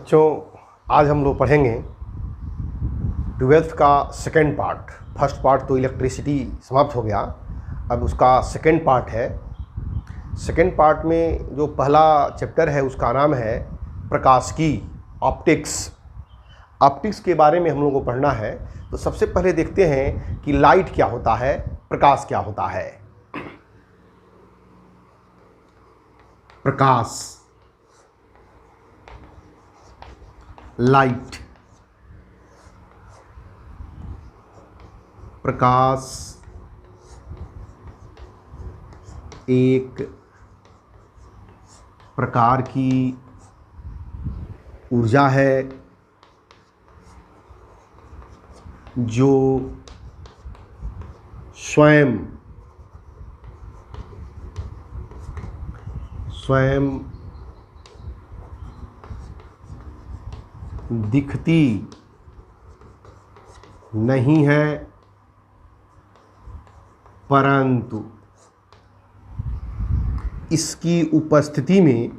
बच्चों, आज हम लोग पढ़ेंगे 12th का सेकेंड पार्ट। फर्स्ट पार्ट तो इलेक्ट्रिसिटी समाप्त हो गया, अब उसका सेकेंड पार्ट है। सेकेंड पार्ट में जो पहला चैप्टर है उसका नाम है प्रकाशिकी, ऑप्टिक्स। ऑप्टिक्स के बारे में हम लोगों को पढ़ना है। तो सबसे पहले देखते हैं कि लाइट क्या होता है, प्रकाश क्या होता है। प्रकाश, लाइट। प्रकाश एक प्रकार की ऊर्जा है जो स्वयं दिखती नहीं है, परंतु इसकी उपस्थिति में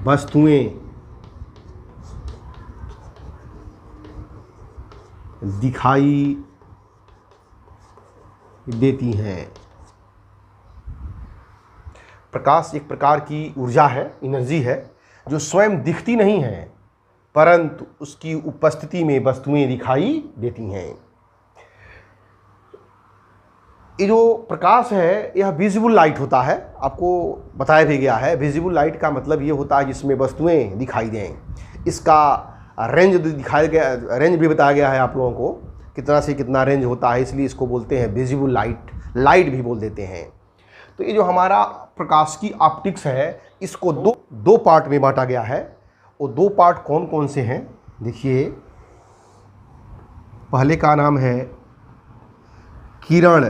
वस्तुएं दिखाई देती हैं। प्रकाश एक प्रकार की ऊर्जा है, एनर्जी है, जो स्वयं दिखती नहीं है परंतु उसकी उपस्थिति में वस्तुएं दिखाई देती हैं। ये जो प्रकाश है यह विजिबल लाइट होता है, आपको बताया भी गया है। विजिबल लाइट का मतलब ये होता है जिसमें वस्तुएं दिखाई दें। इसका रेंज दिखाया गया, रेंज भी बताया गया है आप लोगों को, कितना से कितना रेंज होता है, इसलिए इसको बोलते हैं विजिबल लाइट, लाइट भी बोल देते हैं। तो ये जो हमारा प्रकाश की ऑप्टिक्स है, इसको दो पार्ट में बांटा गया है। वो दो पार्ट कौन कौन से हैं देखिए। पहले का नाम है किरण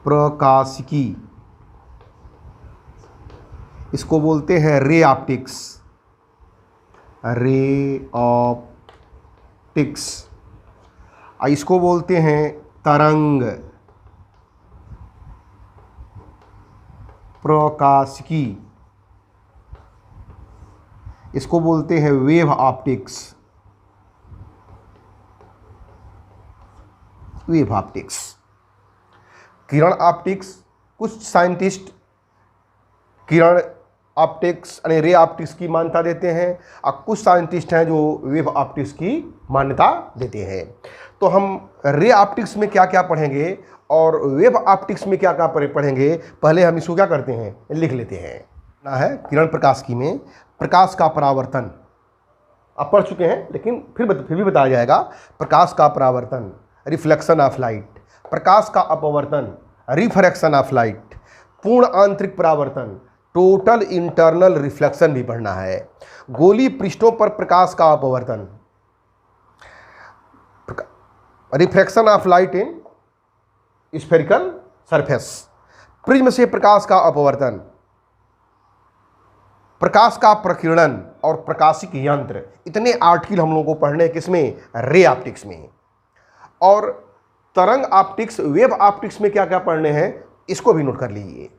प्रकाशिकी, इसको बोलते हैं रे ऑप्टिक्स, रे ऑप्टिक्स। इसको बोलते हैं तरंग प्रकाशिकी, इसको बोलते हैं वेव ऑप्टिक्स, वेव ऑप्टिक्स। किरण ऑप्टिक्स, कुछ साइंटिस्ट किरण ऑप्टिक्स यानी रे ऑप्टिक्स की मान्यता देते हैं और कुछ साइंटिस्ट हैं जो वेव ऑप्टिक्स की मान्यता देते हैं। तो हम रे ऑप्टिक्स में क्या क्या पढ़ेंगे और वेव ऑप्टिक्स में क्या क्या पढ़ेंगे, पहले हम इसको क्या करते हैं, लिख लेते हैं। ना है किरण प्रकाशिकी में प्रकाश का परावर्तन, आप पढ़ चुके हैं लेकिन फिर भी बताया जाएगा। प्रकाश का परावर्तन, रिफ्लेक्शन ऑफ लाइट। प्रकाश का अपवर्तन, रिफ्रैक्शन ऑफ लाइट। पूर्ण आंतरिक परावर्तन, टोटल इंटरनल रिफ्लेक्शन भी पढ़ना है। गोली पृष्ठों पर प्रकाश का अपवर्तन, refraction of light in spherical surface. Prism से प्रकाश का अपवर्तन, प्रकाश का प्रकीर्णन और प्रकाशिक यंत्र। इतने आर्टिकल हम लोगों को पढ़ने किसमें, रे ऑप्टिक्स में। और तरंग ऑप्टिक्स, वेव ऑप्टिक्स में क्या क्या पढ़ने हैं, इसको भी नोट कर लीजिए।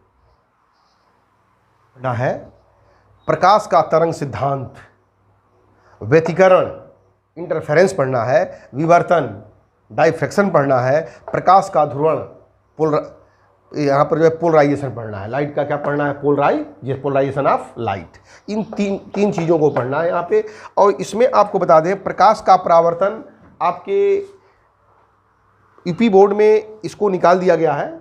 ना है प्रकाश का तरंग सिद्धांत, व्यतिकरण इंटरफेरेंस पढ़ना है, विवर्तन डाइफ्रैक्शन पढ़ना है, प्रकाश का ध्रुवण यहाँ पर जो है पोलराइजेशन पढ़ना है। लाइट का क्या पढ़ना है, पोलराइजेशन ऑफ लाइट। इन तीन चीज़ों को पढ़ना है यहाँ पे। और इसमें आपको बता दें प्रकाश का परावर्तन आपके यूपी बोर्ड में इसको निकाल दिया गया है,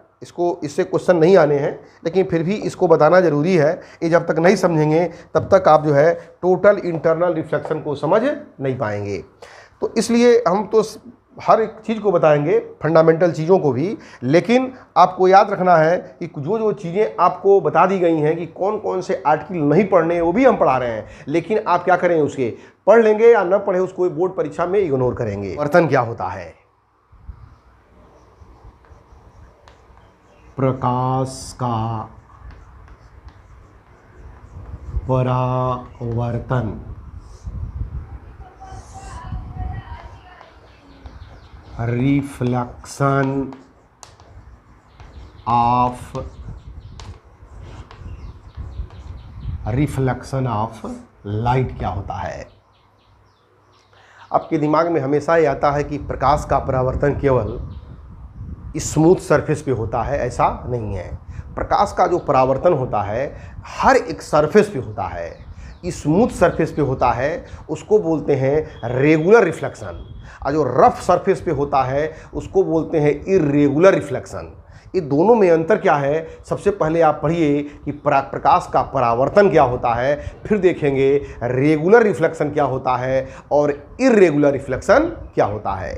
इससे क्वेश्चन नहीं आने हैं, लेकिन फिर भी इसको बताना जरूरी है। ये जब तक नहीं समझेंगे तब तक आप जो है टोटल इंटरनल रिफ्लेक्शन को समझ नहीं पाएंगे। तो इसलिए हम तो हर एक चीज़ को बताएंगे, फंडामेंटल चीज़ों को भी, लेकिन आपको याद रखना है कि जो चीज़ें आपको बता दी गई हैं कि कौन कौन से आर्टिकल नहीं पढ़ने, वो भी हम पढ़ा रहे हैं। लेकिन आप क्या करें, उसके पढ़ लेंगे या न पढ़े उसको बोर्ड परीक्षा में इग्नोर करेंगे। वर्तन क्या होता है, प्रकाश का परावर्तन, रिफ्लेक्शन ऑफ लाइट क्या होता है। आपके दिमाग में हमेशा ये आता है कि प्रकाश का परावर्तन केवल स्मूथ सरफेस पे होता है, ऐसा नहीं है। प्रकाश का जो परावर्तन होता है हर एक सरफेस पे होता है। स्मूथ सरफेस पे होता है उसको बोलते हैं रेगुलर रिफ्लेक्शन, और जो रफ सरफेस पे होता है उसको बोलते हैं इर्रेगुलर रिफ्लेक्शन। ये दोनों में अंतर क्या है, सबसे पहले आप पढ़िए कि प्रकाश का परावर्तन क्या होता है, फिर देखेंगे रेगुलर रिफ्लेक्शन क्या होता है और इर्रेगुलर रिफ्लेक्शन क्या होता है।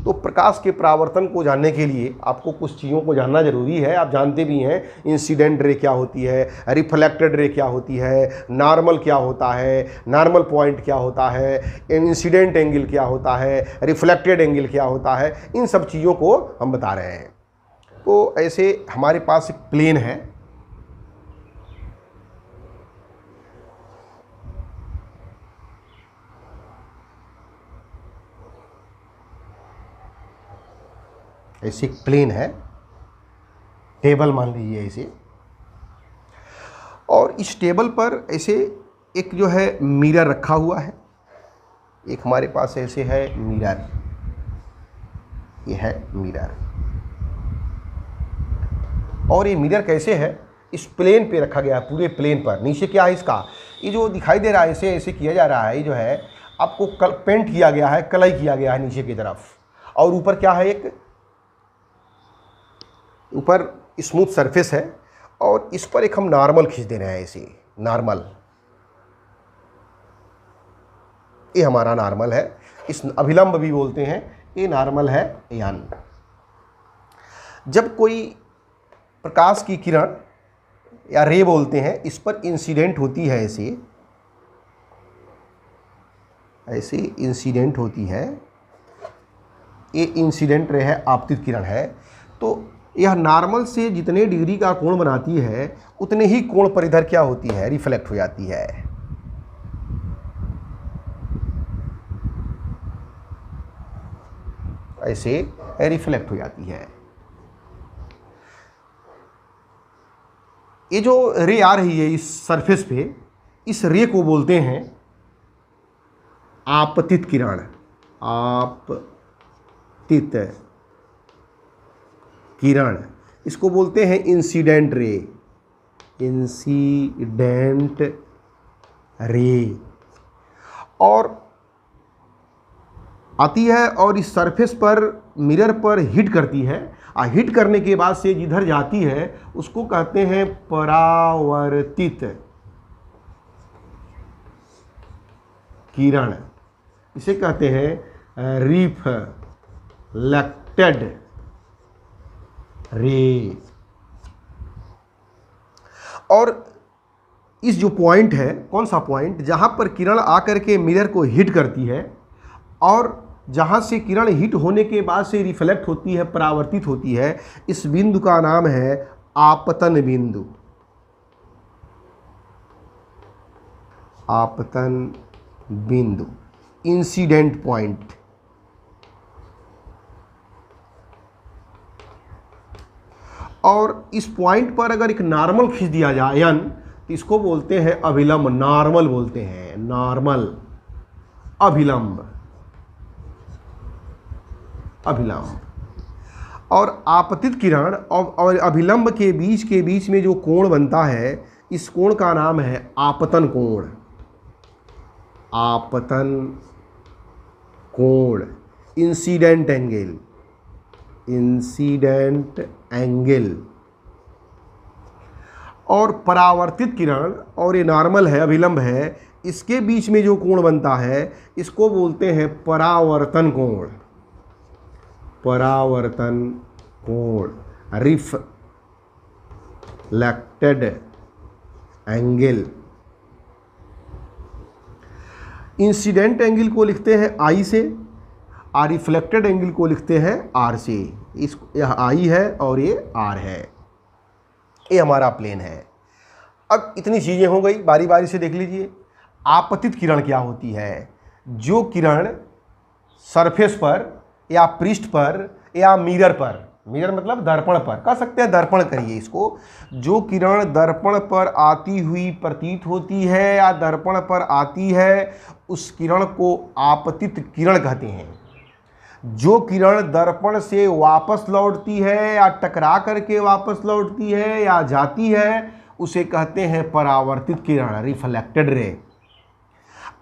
तो प्रकाश के परावर्तन को जानने के लिए आपको कुछ चीज़ों को जानना जरूरी है। आप जानते भी हैं इंसिडेंट रे क्या होती है, रिफ्लेक्टेड रे क्या होती है, नॉर्मल क्या होता है, नॉर्मल पॉइंट क्या होता है, इंसिडेंट एंगल क्या होता है, रिफ्लेक्टेड एंगल क्या होता है, इन सब चीज़ों को हम बता रहे हैं। तो ऐसे हमारे पास एक प्लेन है, ऐसे एक प्लेन है, टेबल मान लीजिए इसे, और इस टेबल पर ऐसे एक जो है मिरर रखा हुआ है। एक हमारे पास ऐसे है मिरर, ये है मिरर, और ये मिरर कैसे है, इस प्लेन पे रखा गया है, पूरे प्लेन पर। नीचे क्या है इसका, ये जो दिखाई दे रहा है ऐसे ऐसे किया जा रहा है, ये जो है आपको पेंट किया गया है, कलई किया गया है नीचे की तरफ, और ऊपर क्या है, एक ऊपर स्मूथ सरफेस है, और इस पर एक हम नॉर्मल खींच दे रहे हैं ऐसे, नॉर्मल, ये हमारा नॉर्मल है, इस अभिलंब भी बोलते हैं, ये नॉर्मल है यान। जब कोई प्रकाश की किरण या रे बोलते हैं, इस पर इंसिडेंट होती है, ऐसे ऐसे इंसिडेंट होती है, ये इंसिडेंट रे है, आपतित किरण है, तो यह नॉर्मल से जितने डिग्री का कोण बनाती है उतने ही कोण पर इधर क्या होती है, रिफ्लेक्ट हो जाती है। ऐसे रिफ्लेक्ट हो जाती है। ये जो रे आ रही है इस सरफेस पे, इस रे को बोलते हैं आपतित किरण, आपतित किरण। इसको बोलते हैं इंसिडेंट रे, इंसिडेंट रे, और आती है और इस सरफेस पर मिरर पर हिट करती है, और हिट करने के बाद से जिधर जाती है उसको कहते हैं परावर्तित किरण, इसे कहते हैं रिफ्लेक्टेड रे। और इस जो पॉइंट है, कौन सा पॉइंट, जहां पर किरण आकर के मिरर को हिट करती है और जहाँ से किरण हिट होने के बाद से रिफ्लेक्ट होती है, परावर्तित होती है, इस बिंदु का नाम है आपतन बिंदु, आपतन बिंदु, इंसिडेंट पॉइंट। और इस पॉइंट पर अगर एक नॉर्मल खींच दिया जाए यान, तो इसको बोलते हैं अभिलंब, नॉर्मल बोलते हैं, नॉर्मल, अभिलंब, अभिलंब। और आपतित किरण और अभिलंब के बीच में जो कोण बनता है, इस कोण का नाम है आपतन कोण, आपतन कोण, इंसिडेंट एंगल, इंसिडेंट एंगल। और परावर्तित किरण, और ये नॉर्मल है, अभिलंब है, इसके बीच में जो कोण बनता है इसको बोलते हैं परावर्तन कोण, परावर्तन कोण, रिफ्लेक्टेड एंगल। इंसिडेंट एंगल को लिखते हैं आई से, और रिफ्लेक्टेड एंगल को लिखते हैं आर से। इस यह आई है और ये आर है, ये हमारा प्लेन है। अब इतनी चीज़ें हो गई, बारी बारी से देख लीजिए। आपतित किरण क्या होती है, जो किरण सरफेस पर या पृष्ठ पर या मिरर पर, मिरर मतलब दर्पण पर, कह सकते हैं दर्पण करिए इसको, जो किरण दर्पण पर आती हुई प्रतीत होती है या दर्पण पर आती है उस किरण को आपतित किरण कहते हैं। जो किरण दर्पण से वापस लौटती है या टकरा करके वापस लौटती है या जाती है उसे कहते हैं परावर्तित किरण, रिफ्लेक्टेड रे।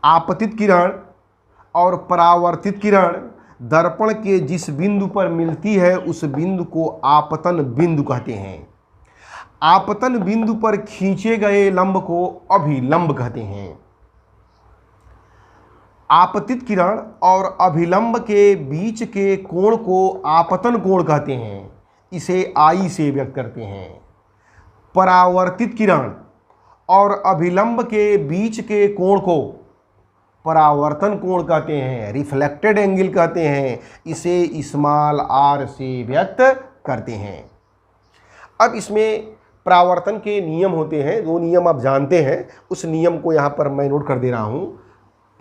आपतित किरण और परावर्तित किरण दर्पण के जिस बिंदु पर मिलती है उस बिंदु को आपतन बिंदु कहते हैं। आपतन बिंदु पर खींचे गए लंब को अभिलंब कहते हैं। आपतित किरण और अभिलंब के बीच के कोण को आपतन कोण कहते हैं, इसे आई से व्यक्त करते हैं। परावर्तित किरण और अभिलंब के बीच के कोण को परावर्तन कोण कहते हैं, रिफ्लेक्टेड एंगल कहते हैं, इसे स्मॉल आर से व्यक्त करते हैं। अब इसमें परावर्तन के नियम होते हैं, दो नियम आप जानते हैं, उस नियम को यहाँ पर मैं नोट कर दे रहा हूँ।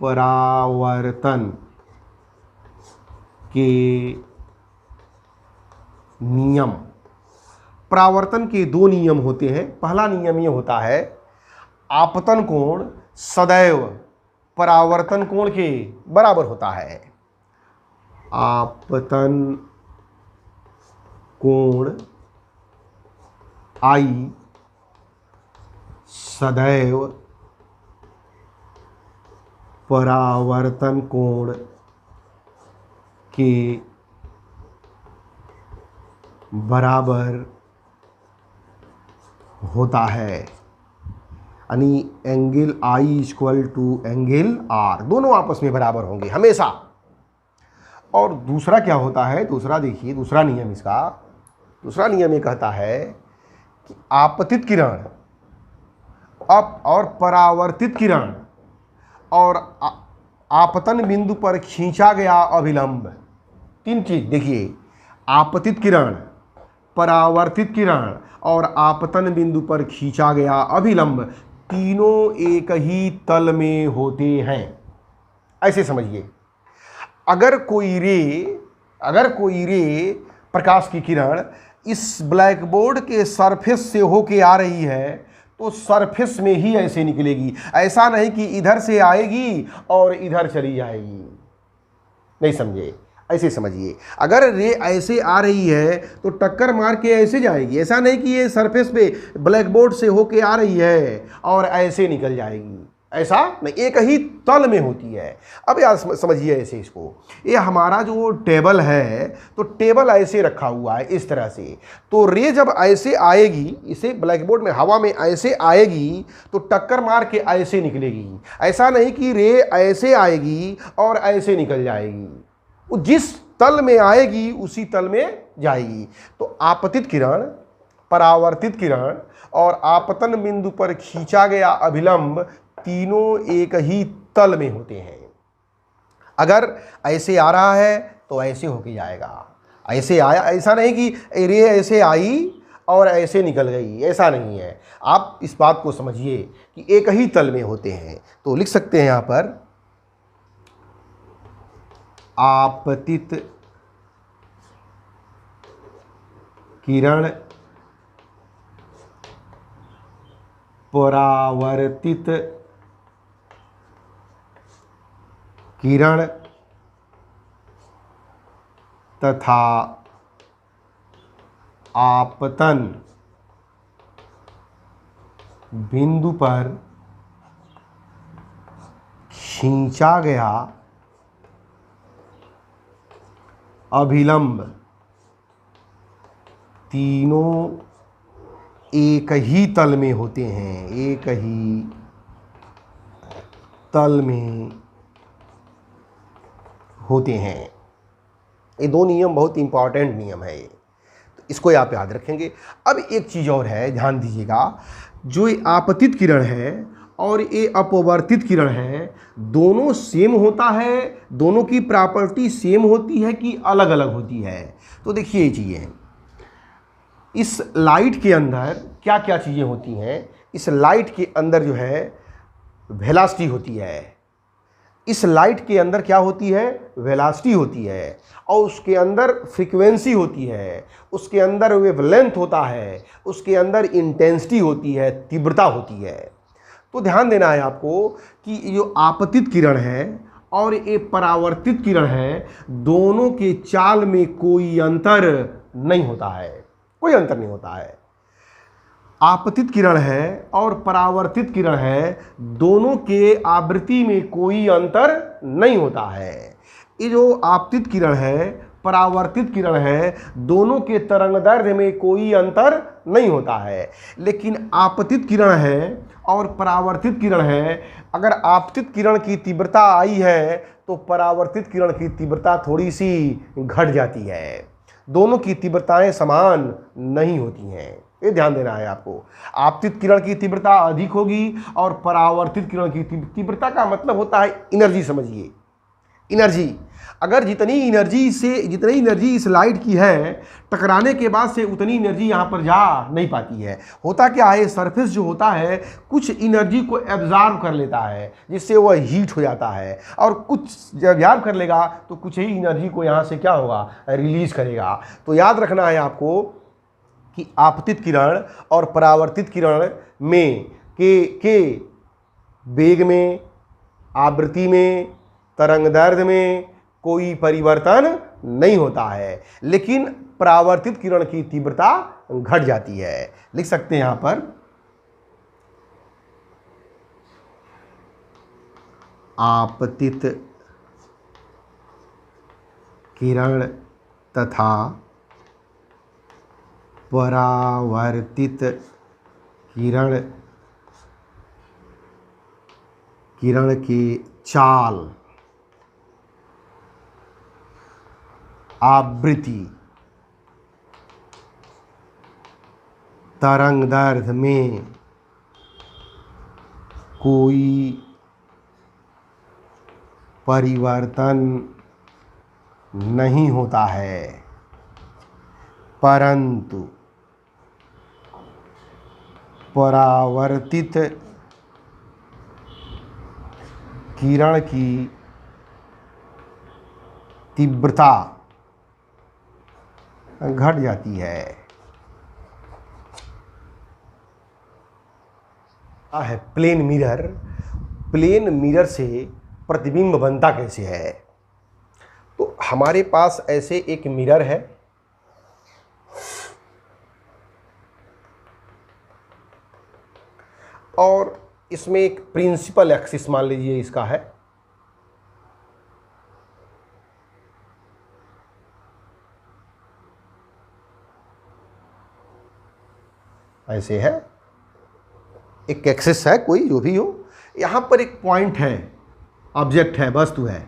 परावर्तन के नियम, परावर्तन के दो नियम होते हैं। पहला नियम ये होता है आपतन कोण सदैव परावर्तन कोण के बराबर होता है। आपतन कोण आई सदैव परावर्तन कोण के बराबर होता है, यानी angle i equal to angle r, दोनों आपस में बराबर होंगे हमेशा। और दूसरा क्या होता है, दूसरा देखिए, दूसरा नियम इसका, दूसरा नियम ये कहता है कि आपतित किरण और परावर्तित किरण और आपतन बिंदु पर खींचा गया अभिलंब, तीन चीज देखिए, आपतित किरण, परावर्तित किरण और आपतन बिंदु पर खींचा गया अभिलंब, तीनों एक ही तल में होते हैं। ऐसे समझिए, अगर कोई रे प्रकाश की किरण इस ब्लैक बोर्ड के सरफेस से होके आ रही है तो सरफेस में ही ऐसे निकलेगी, ऐसा नहीं कि इधर से आएगी और इधर चली जाएगी। नहीं समझे, ऐसे समझिए, अगर रे ऐसे आ रही है तो टक्कर मार के ऐसे जाएगी, ऐसा नहीं कि ये सरफेस पे ब्लैक बोर्ड से होके आ रही है और ऐसे निकल जाएगी, ऐसा नहीं, एक ही तल में होती है। अब यार समझिए ऐसे इसको, ये हमारा जो टेबल है तो टेबल ऐसे रखा हुआ है इस तरह से, तो रे जब ऐसे आएगी, इसे ब्लैक बोर्ड में हवा में ऐसे आएगी तो टक्कर मार के ऐसे निकलेगी, ऐसा नहीं कि रे ऐसे आएगी और ऐसे निकल जाएगी, जिस तल में आएगी उसी तल में जाएगी। तो आपतित किरण, परावर्तित किरण और आपतन बिंदु पर खींचा गया अभिलंब तीनों एक ही तल में होते हैं। अगर ऐसे आ रहा है तो ऐसे होके जाएगा, ऐसे आया, ऐसा नहीं कि रे ऐसे आई और ऐसे निकल गई, ऐसा नहीं है। आप इस बात को समझिए कि एक ही तल में होते हैं। तो लिख सकते हैं यहाँ पर आपतित किरण, परावर्तित किरण तथा आपतन बिंदु पर खींचा गया अभिलंब तीनों एक ही तल में होते हैं, एक ही तल में होते हैं। ये दो नियम बहुत इंपॉर्टेंट नियम है, तो इसको आप याद रखेंगे। अब एक चीज़ और है, ध्यान दीजिएगा, जो ये आपतित किरण है और ये अपवर्तित किरण है, दोनों सेम होता है, दोनों की प्रॉपर्टी सेम होती है कि अलग अलग होती है। तो देखिए ये चीज़ें, इस लाइट के अंदर क्या क्या चीज़ें होती हैं। इस लाइट के अंदर जो है वेलोसिटी होती है, इस लाइट के अंदर क्या होती है, वेलोसिटी होती है, और उसके अंदर फ्रीक्वेंसी होती है, उसके अंदर वेवलेंथ होता है, उसके अंदर इंटेंसिटी होती है, तीव्रता होती है। तो ध्यान देना है आपको कि जो आपतित किरण है और ये परावर्तित किरण है, दोनों के चाल में कोई अंतर नहीं होता है, कोई अंतर नहीं होता है। आपतित किरण है और परावर्तित किरण है, दोनों के आवृत्ति में कोई अंतर नहीं होता है। ये जो आपतित किरण है, परावर्तित किरण है, दोनों के तरंगदैर्घ्य में कोई अंतर नहीं होता है। लेकिन आपतित किरण है और परावर्तित किरण है, अगर आपतित किरण की तीव्रता आई है तो परावर्तित किरण की तीव्रता थोड़ी सी घट जाती है। दोनों की तीव्रताएं समान नहीं होती हैं, ये ध्यान देना है आपको। आपतित किरण की तीव्रता अधिक होगी और परावर्तित किरण की तीव्रता का मतलब होता है एनर्जी, समझिए एनर्जी। अगर जितनी एनर्जी इस लाइट की है, टकराने के बाद से उतनी एनर्जी यहाँ पर जा नहीं पाती है। होता क्या है, सरफेस जो होता है कुछ एनर्जी को एब्जॉर्ब कर लेता है, जिससे वह हीट हो जाता है, और कुछ जब एब्जॉर्ब कर लेगा तो कुछ ही एनर्जी को यहाँ से क्या होगा, रिलीज करेगा। तो याद रखना है आपको कि आपतित किरण और परावर्तित किरण में के वेग में, आवृत्ति में, तरंगदैर्घ्य में कोई परिवर्तन नहीं होता है, लेकिन परावर्तित किरण की तीव्रता घट जाती है। लिख सकते हैं यहां पर आपतित किरण तथा परावर्तित किरण की चाल, आवृत्ति, तरंगदैर्घ्य में कोई परिवर्तन नहीं होता है, परंतु परावर्तित किरण की तीव्रता घट जाती है। Plane mirror. प्लेन मिरर से प्रतिबिंब बनता कैसे है? तो हमारे पास ऐसे एक मिरर है, और इसमें एक प्रिंसिपल एक्सिस मान लीजिए इसका है, ऐसे है, एक एक्सिस है कोई जो भी हो, यहाँ पर एक पॉइंट है, ऑब्जेक्ट है, वस्तु है,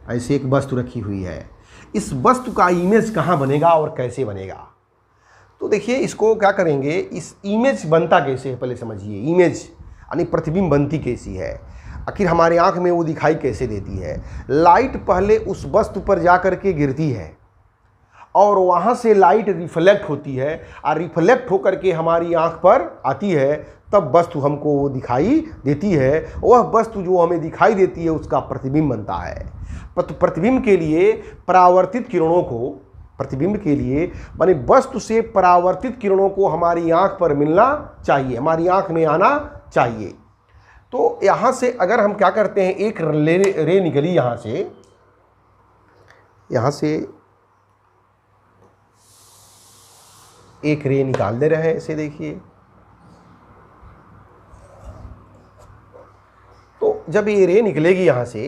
ऐसे एक वस्तु रखी हुई है। इस वस्तु का इमेज कहाँ बनेगा और कैसे बनेगा? तो देखिए इसको क्या करेंगे, इस इमेज बनता कैसे है पहले समझिए। इमेज यानी प्रतिबिंब बनती कैसी है, आखिर हमारे आँख में वो दिखाई कैसे देती है? लाइट पहले उस वस्तु पर जा कर के गिरती है और वहाँ से लाइट रिफ्लेक्ट होती है, और रिफ्लेक्ट होकर के हमारी आँख पर आती है, तब वस्तु हमको दिखाई देती है। वह वस्तु जो हमें दिखाई देती है उसका प्रतिबिंब बनता है। प्रतिबिंब के लिए परावर्तित किरणों को, प्रतिबिंब के लिए माने वस्तु से परावर्तित किरणों को हमारी आँख पर मिलना चाहिए, हमारी आँख में आना चाहिए। तो यहाँ से अगर हम क्या करते हैं, एक रे निकली यहाँ से एक रे निकाल दे रहे हैं, ऐसे देखिए। तो जब ये रे निकलेगी यहाँ से,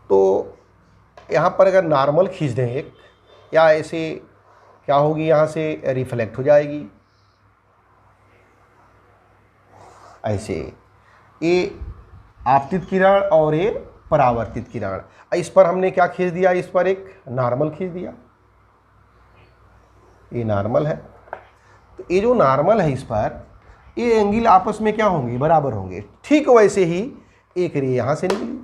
तो यहाँ पर अगर नॉर्मल खींच दें एक, या ऐसे क्या होगी, यहाँ से रिफ्लेक्ट हो जाएगी ऐसे। ये आपतित किरण और ये परावर्तित किरण, इस पर हमने क्या खींच दिया, इस पर एक नॉर्मल खींच दिया, ये नॉर्मल है। तो ये जो नॉर्मल है इस पर, ये एंगल आपस में क्या होंगे, बराबर होंगे। ठीक वैसे ही एक रे यहां से निकली,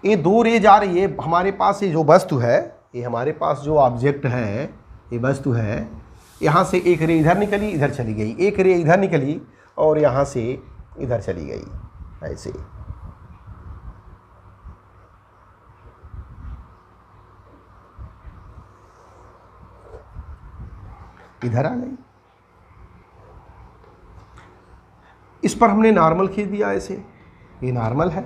ये दो रे जा रही है। हमारे पास ये जो वस्तु है, ये हमारे पास जो ऑब्जेक्ट है, ये वस्तु है, यहाँ से एक रे इधर निकली, इधर चली गई, एक रे इधर निकली और यहाँ से इधर चली गई, ऐसे। इधर आ गई। इस पर हमने नॉर्मल खींच दिया ऐसे, ये नॉर्मल है।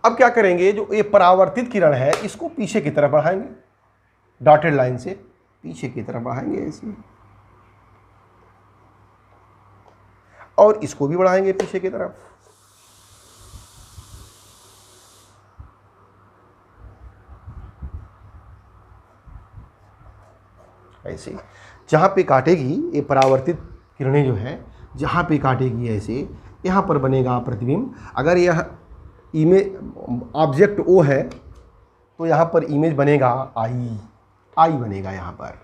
अब क्या करेंगे, जो ये परावर्तित किरण है इसको पीछे की तरफ बढ़ाएंगे, डॉटेड लाइन से पीछे की तरफ बढ़ाएंगे ऐसे, और इसको भी बढ़ाएंगे पीछे की तरफ। ऐसे जहां पे काटेगी ये परावर्तित किरणें जो है, जहां पे काटेगी ऐसे, यहां पर बनेगा प्रतिबिंब। अगर यह इमेज ऑब्जेक्ट ओ है तो यहाँ पर इमेज बनेगा आई, आई बनेगा यहाँ पर,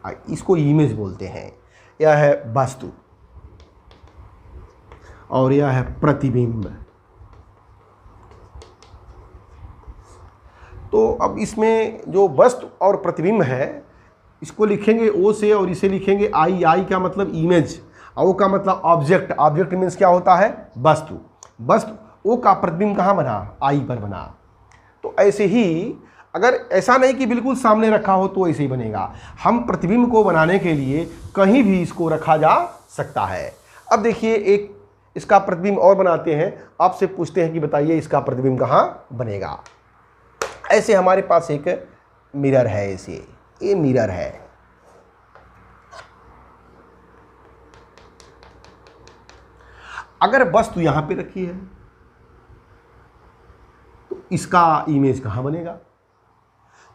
आई, इसको इमेज बोलते हैं। यह है वस्तु और यह है प्रतिबिंब। तो अब इसमें जो वस्तु और प्रतिबिंब है इसको लिखेंगे ओ से और इसे लिखेंगे आई। आई का मतलब इमेज, ओ का मतलब ऑब्जेक्ट, ऑब्जेक्ट मीन्स क्या होता है, वस्तु। वस्तु, ओ का प्रतिबिंब कहाँ बना, आई पर बना। तो ऐसे ही अगर ऐसा नहीं कि बिल्कुल सामने रखा हो तो ऐसे ही बनेगा। हम प्रतिबिंब को बनाने के लिए कहीं भी इसको रखा जा सकता है। अब देखिए एक इसका प्रतिबिंब और बनाते हैं, आपसे पूछते हैं कि बताइए इसका प्रतिबिंब कहाँ बनेगा। ऐसे हमारे पास एक मिरर है, ऐसे ये मिरर है। अगर वस्तु यहां पे रखी है तो इसका इमेज कहां बनेगा।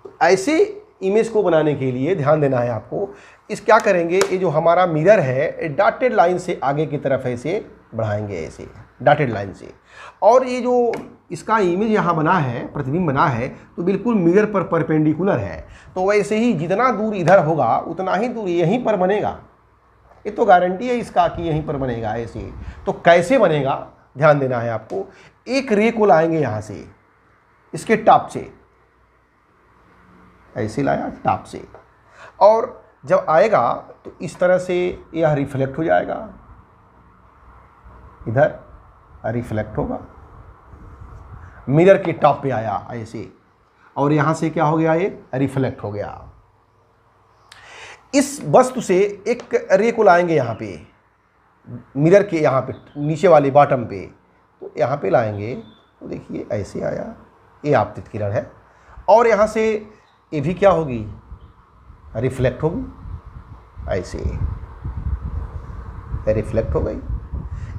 तो ऐसे इमेज को बनाने के लिए ध्यान देना है आपको। इस क्या करेंगे, ये जो हमारा मिरर है डॉटेड लाइन से आगे की तरफ ऐसे बढ़ाएंगे, ऐसे डॉटेड लाइन से। और ये जो इसका इमेज यहाँ बना है, प्रतिबिंब बना है, तो बिल्कुल मिरर पर परपेंडिकुलर है। तो वैसे ही जितना दूर इधर होगा उतना ही दूर यहीं पर बनेगा। ये तो गारंटी है इसका कि यहीं पर बनेगा ऐसे। तो कैसे बनेगा ध्यान देना है आपको। एक रे को लाएंगे यहाँ से, इसके टॉप से, ऐसे लाया टॉप से, और जब आएगा तो इस तरह से यह रिफ्लेक्ट हो जाएगा, इधर रिफ्लेक्ट होगा, मिरर के टॉप पे आया ऐसे, और यहां से क्या हो गया, ये रिफ्लेक्ट हो गया। इस वस्तु से एक रे को लाएंगे यहाँ पे, मिरर के यहाँ पे नीचे वाले बॉटम पे, तो यहाँ पे लाएंगे तो देखिए ऐसे आया, ये आपतित किरण है। और यहाँ से ये भी क्या होगी, रिफ्लेक्ट होगी, ऐसे रिफ्लेक्ट हो गई।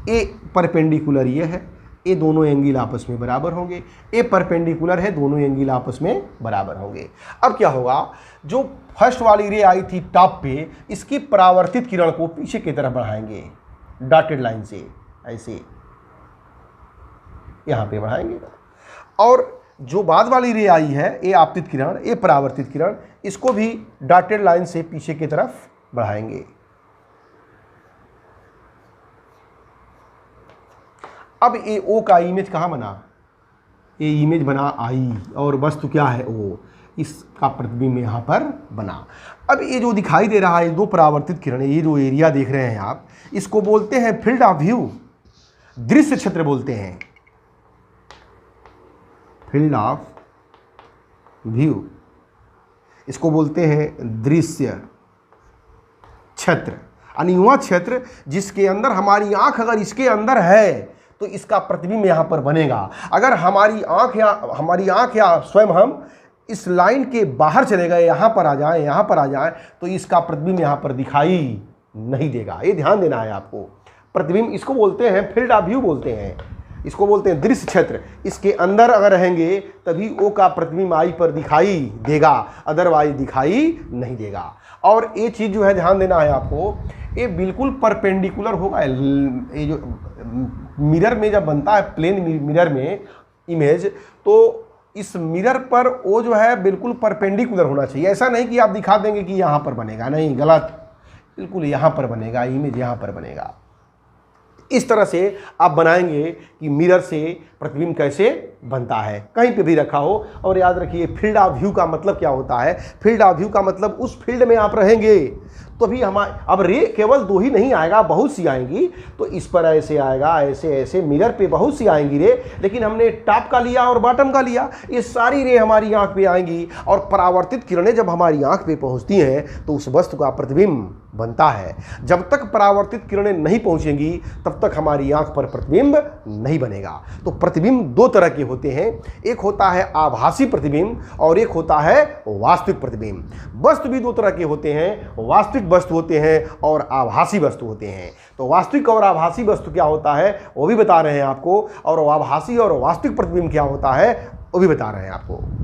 ये परपेंडिकुलर ये है, ये दोनों एंगल आपस में बराबर होंगे। ये परपेंडिकुलर है, दोनों एंगल आपस में बराबर होंगे। अब क्या होगा, जो फर्स्ट वाली रे आई थी टॉप पे, इसकी परावर्तित किरण को पीछे की तरफ बढ़ाएंगे डॉटेड लाइन से, ऐसे यहाँ पे बढ़ाएंगे। और जो बाद वाली रे आई है, ये आपतित किरण, ये परावर्तित किरण, इसको भी डॉटेड लाइन से पीछे की तरफ बढ़ाएंगे। अब ये ओ का इमेज कहाँ बना, ये इमेज बना आई, और वस्तु क्या है ओ, इसका प्रतिबिंब यहाँ पर बना। अब ये जो दिखाई दे रहा है दो परावर्तित किरणें, ये जो एरिया देख रहे हैं आप, इसको बोलते हैं फील्ड ऑफ व्यू, दृश्य क्षेत्र बोलते हैं, फील्ड ऑफ व्यू, इसको बोलते हैं दृश्य क्षेत्र। यानी वह क्षेत्र जिसके अंदर हमारी आंख अगर इसके अंदर है तो इसका प्रतिबिंब यहाँ पर बनेगा। अगर हमारी आंख या स्वयं हम इस लाइन के बाहर चले गए, यहाँ पर आ जाएं, तो इसका प्रतिबिंब यहाँ पर दिखाई नहीं देगा। ये ध्यान देना है आपको। प्रतिबिंब इसको बोलते हैं फील्ड ऑफ व्यू बोलते हैं, इसको बोलते हैं दृश्य क्षेत्र। इसके अंदर अगर रहेंगे तभी ओ का प्रतिबिंब आई पर दिखाई देगा, अदरवाइज दिखाई नहीं देगा। और ये चीज़ जो है ध्यान देना है आपको, ये बिल्कुल परपेंडिकुलर होगा। ये जो मिरर में जब बनता है, प्लेन मिरर में इमेज, तो इस मिरर पर वो जो है बिल्कुल परपेंडिकुलर होना चाहिए। ऐसा नहीं कि आप दिखा देंगे कि यहाँ पर बनेगा, नहीं, गलत, बिल्कुल यहाँ पर बनेगा, इमेज यहाँ पर बनेगा। इस तरह से आप बनाएंगे कि मिरर से प्रतिबिंब कैसे बनता है, कहीं पे भी रखा हो। और याद रखिए फील्ड ऑफ व्यू का मतलब क्या होता है। फील्ड ऑफ व्यू का मतलब उस फील्ड में आप रहेंगे तो भी हमारे अब रे केवल दो ही नहीं आएगा, बहुत सी आएंगी। तो इस पर ऐसे आएगा, ऐसे ऐसे मिरर पे बहुत सी आएंगी रे, लेकिन हमने टॉप का लिया और बॉटम का लिया। ये सारी रे हमारी आंख पे आएंगी और परावर्तित किरणें जब हमारी आंख पे पहुंचती हैं तो उस वस्तु का प्रतिबिंब बनता है। जब तक परावर्तित किरणें नहीं पहुंचेंगी तब तक हमारी आंख पर प्रतिबिंब नहीं बनेगा। तो प्रतिबिंब दो तरह के होते हैं, एक होता है आभासी प्रतिबिंब और एक होता है वास्तविक प्रतिबिंब। वस्तु भी दो तरह के होते हैं, वास्तविक वस्तु होते हैं और आभासी वस्तु होते हैं। तो वास्तविक और आभासी वस्तु क्या होता है वो भी बता रहे हैं आपको, और आभासी और वास्तविक प्रतिबिंब क्या होता है वो भी बता रहे हैं आपको।